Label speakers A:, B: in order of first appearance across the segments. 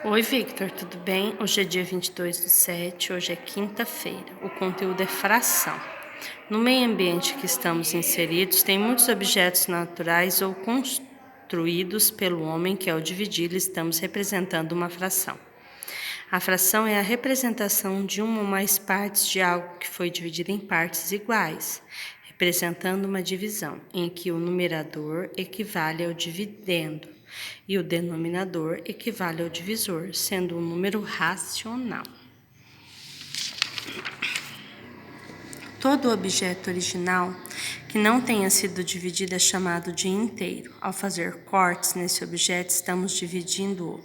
A: Oi, Victor, tudo bem? Hoje é dia 22/7, hoje é quinta-feira. O conteúdo é fração. No meio ambiente que estamos inseridos, tem muitos objetos naturais ou construídos pelo homem que, ao dividi-lo, estamos representando uma fração. A fração é a representação de uma ou mais partes de algo que foi dividido em partes iguais, representando uma divisão, em que o numerador equivale ao dividendo e o denominador equivale ao divisor, sendo um número racional. Todo objeto original que não tenha sido dividido é chamado de inteiro. Ao fazer cortes nesse objeto, estamos dividindo-o.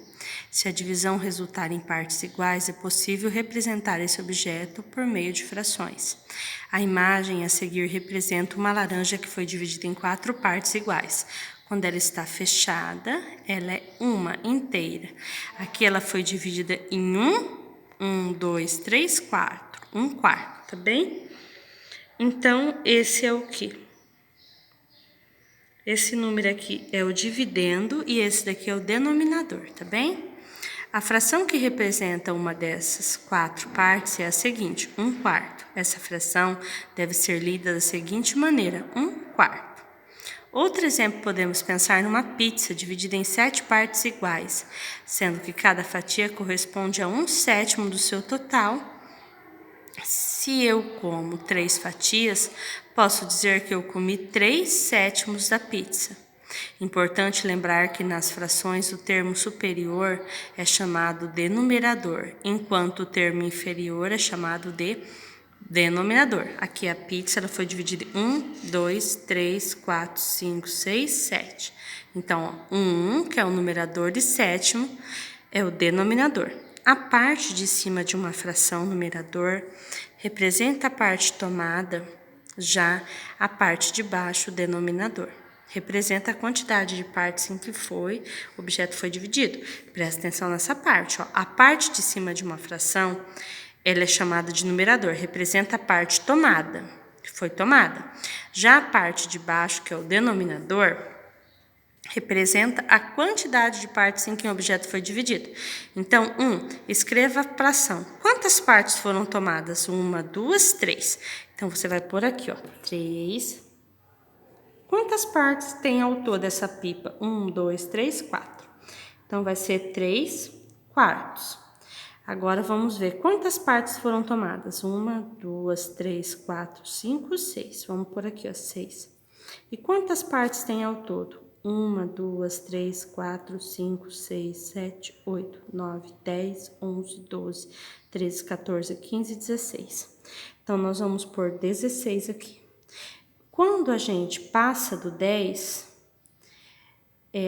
A: Se a divisão resultar em partes iguais, é possível representar esse objeto por meio de frações. A imagem a seguir representa uma laranja que foi dividida em 4 partes iguais. Quando ela está fechada, ela é uma inteira. Aqui ela foi dividida em 1, 2, 3, 4. 1/4, tá bem? Então, esse é o quê? Esse número aqui é o dividendo e esse daqui é o denominador, tá bem? A fração que representa uma dessas 4 partes é a seguinte, 1/4. Essa fração deve ser lida da seguinte maneira, 1/4. Outro exemplo, podemos pensar numa pizza dividida em 7 partes iguais, sendo que cada fatia corresponde a 1/7 do seu total. Se eu como 3 fatias, posso dizer que eu comi 3/7 da pizza. Importante lembrar que nas frações o termo superior é chamado de numerador, enquanto o termo inferior é chamado de denominador. Aqui a pizza ela foi dividida em 1, 2, 3, 4, 5, 6, 7. Então, ó, 1, que é o numerador, e sétimo é o denominador. A parte de cima de uma fração numerador representa a parte tomada, já a parte de baixo, o denominador, representa a quantidade de partes em que o objeto foi dividido. Presta atenção nessa parte, ó. A parte de cima de uma fração, ela é chamada de numerador, representa a parte tomada, que foi tomada. Já a parte de baixo, que é o denominador, representa a quantidade de partes em que o objeto foi dividido. Então, escreva a fração. Quantas partes foram tomadas? 1, 2, 3. Então, você vai pôr aqui, ó, 3. Quantas partes tem ao todo essa pipa? 1, 2, 3, 4. Então, vai ser 3/4. Agora, vamos ver quantas partes foram tomadas. 1, 2, 3, 4, 5, 6. Vamos por aqui, ó, 6. E quantas partes tem ao todo? 1, 2, 3, 4, 5, 6, 7, 8, 9, 10, 11, 12, 13, 14, 15, 16. Então, nós vamos pôr 16 aqui. Quando a gente passa do 10,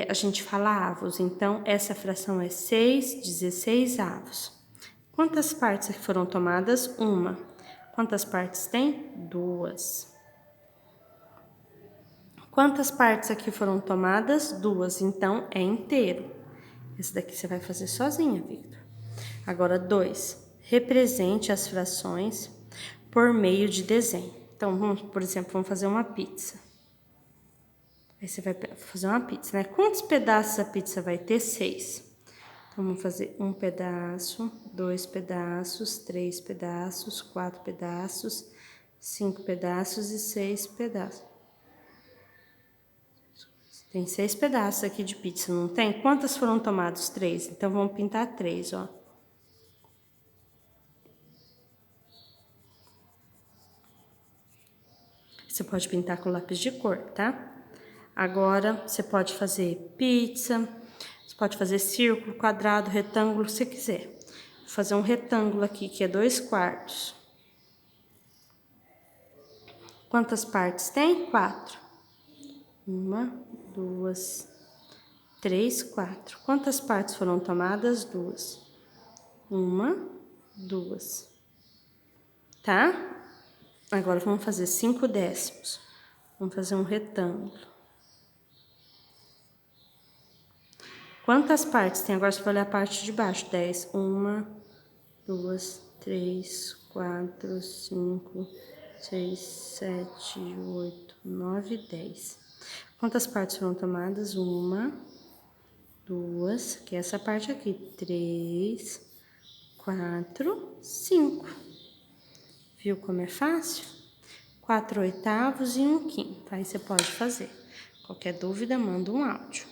A: a gente fala avos. Então, essa fração é 6/16. Quantas partes aqui foram tomadas? 1. Quantas partes tem? 2. Quantas partes aqui foram tomadas? 2. Então, é inteiro. Esse daqui você vai fazer sozinha, Victor. Agora, 2. Represente as frações por meio de desenho. Então, por exemplo, vamos fazer uma pizza. Aí você vai fazer uma pizza, né? Quantos pedaços a pizza vai ter? 6. Então, vamos fazer 1 pedaço, 2 pedaços, 3 pedaços, 4 pedaços, 5 pedaços e 6 pedaços. Tem 6 pedaços aqui de pizza, não tem? Quantas foram tomados? 3. Então, vamos pintar 3, ó. Você pode pintar com lápis de cor, tá? Agora, você pode fazer pizza, você pode fazer círculo, quadrado, retângulo, se quiser. Vou fazer um retângulo aqui, que é 2/4. Quantas partes tem? 4. 1, 2, 3, 4. Quantas partes foram tomadas? 2. 1, 2. Tá? Agora, vamos fazer 5/10. Vamos fazer um retângulo. Quantas partes tem? Agora, você vai olhar a parte de baixo. 10. 1, 2, 3, 4, 5, 6, 7, 8, 9, 10. Quantas partes foram tomadas? 1, 2, que é essa parte aqui, 3, 4, 5. Viu como é fácil? 4 oitavos e 1 quinto. Aí você pode fazer. Qualquer dúvida, manda um áudio.